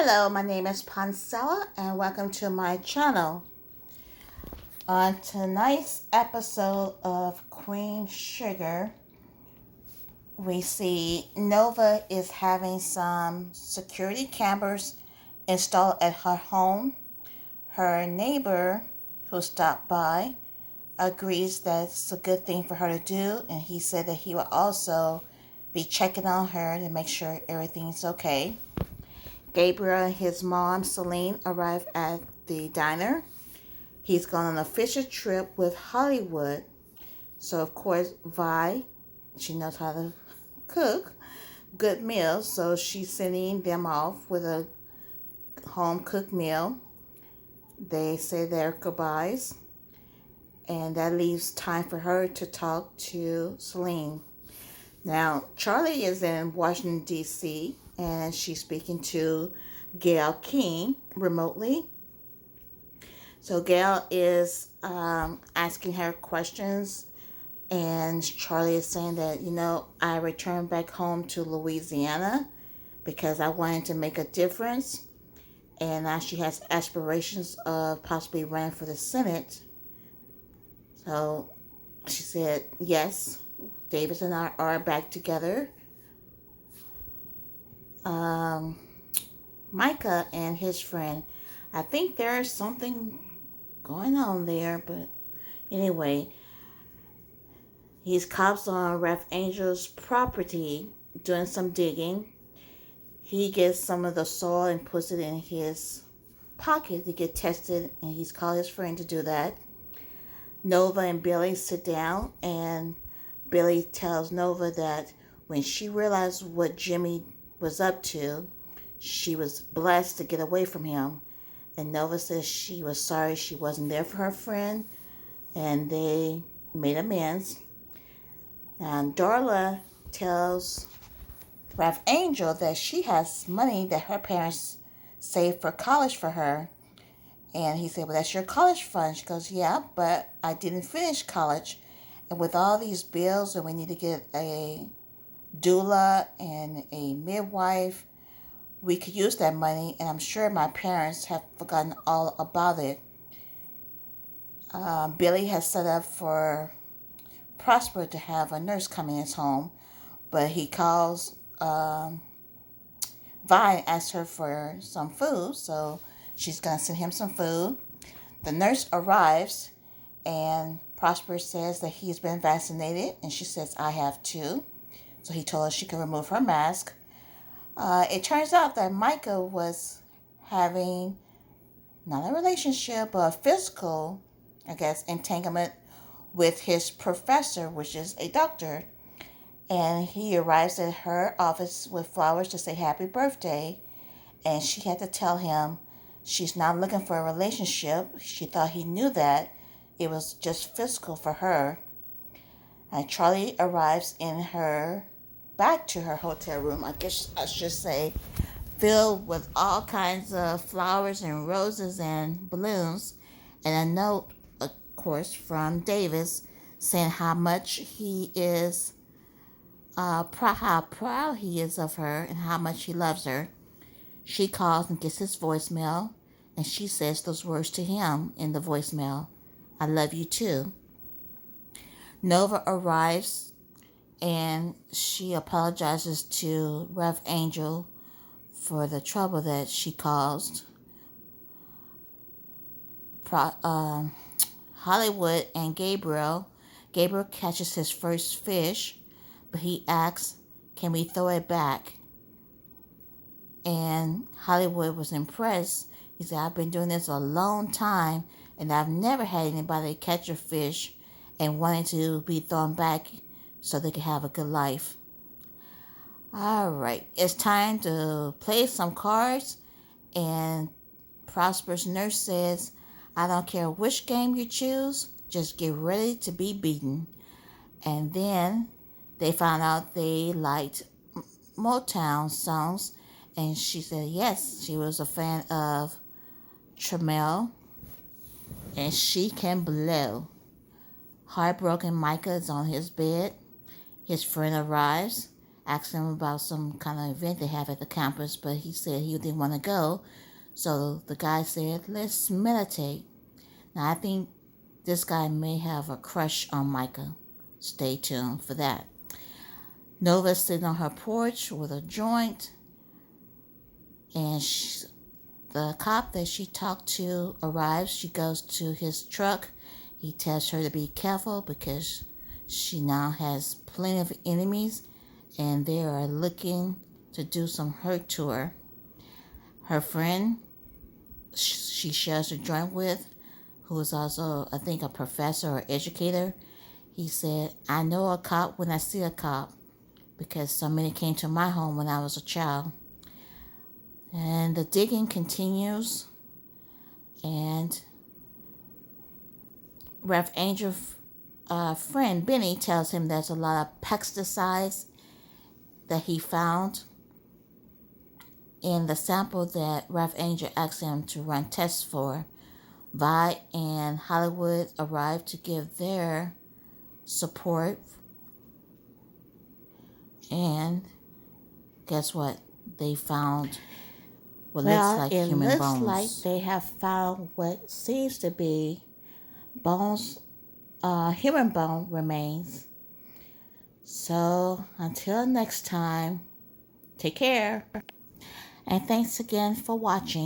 Hello, my name is Pancella and welcome to my channel. On tonight's episode of Queen Sugar, we see Nova is having some security cameras installed at her home. Her neighbor who stopped by agrees that it's a good thing for her to do, and he said that he will also be checking on her to make sure everything's okay. Gabriel and his mom, Celine, arrive at the diner. He's gone on a fishing trip with Hollywood. So, of course, Vi, she knows how to cook good meals. So, she's sending them off with a home-cooked meal. They say their goodbyes. And that leaves time for her to talk to Celine. Now, Charlie is in Washington, D.C., and she's speaking to Gail King remotely. So Gail is asking her questions, and Charlie is saying that, I returned back home to Louisiana because I wanted to make a difference, and now she has aspirations of possibly running for the Senate. So she said, yes, Davis and I are back together. Micah and his friend, I think there's something going on there, but anyway, he's cops on Ref Angel's property doing some digging. He gets some of the soil and puts it in his pocket to get tested, and he's called his friend to do that. Nova and Billy sit down, and Billy tells Nova that when she realized what Jimmy was up to, she was blessed to get away from him. And Nova says she was sorry she wasn't there for her friend, and they made amends. And Darla tells Ralph Angel that she has money that her parents saved for college for her. And he said, well, that's your college fund. She goes, yeah, but I didn't finish college. And with all these bills, and we need to get a doula and a midwife, we could use that money, and I'm sure my parents have forgotten all about it. Billy has set up for Prosper to have a nurse come in his home, but he calls Vi and asks her for some food, so she's going to send him some food. The nurse arrives, and Prosper says that he's been vaccinated, and she says, I have too. So he told her she could remove her mask. It turns out that Micah was having not a relationship, but a physical, entanglement with his professor, which is a doctor. And he arrives at her office with flowers to say happy birthday. And she had to tell him she's not looking for a relationship. She thought he knew that. It was just physical for her. And Charlie arrives back to her hotel room, I guess I should say, filled with all kinds of flowers and roses and balloons, and a note, of course, from Davis saying how much he is, how proud he is of her and how much he loves her. She calls and gets his voicemail, and she says those words to him in the voicemail, I love you too. Nova arrives, and she apologizes to Rev Angel for the trouble that she caused. Hollywood and Gabriel catches his first fish, but he asks, can we throw it back? And Hollywood was impressed. He said, I've been doing this a long time, and I've never had anybody catch a fish and wanting to be thrown back so they can have a good life. All right, it's time to play some cards, and Prosper's nurse says, I don't care which game you choose, just get ready to be beaten. And then they found out they liked Motown songs, and she said yes, she was a fan of Tramiel, and she can blow. Heartbroken Micah is on his bed. His friend arrives, asked him about some kind of event they have at the campus, but he said he didn't want to go. So the guy said, let's meditate. Now, I think this guy may have a crush on Micah. Stay tuned for that. Nova's sitting on her porch with a joint, and the cop that she talked to arrives. She goes to his truck. He tells her to be careful because she now has plenty of enemies, and they are looking to do some hurt to her. Her friend she shares a joint with, who is also, I think, a professor or educator, he said, I know a cop when I see a cop because so many came to my home when I was a child. And the digging continues, and Rev Angel's friend Benny tells him there's a lot of pesticides that he found in the sample that Rev Angel asked him to run tests for. Vi and Hollywood arrived to give their support, and guess what? They found what looks like human bones. It looks like they have found what seems to be bones, human bone remains. So until next time, take care. And thanks again for watching.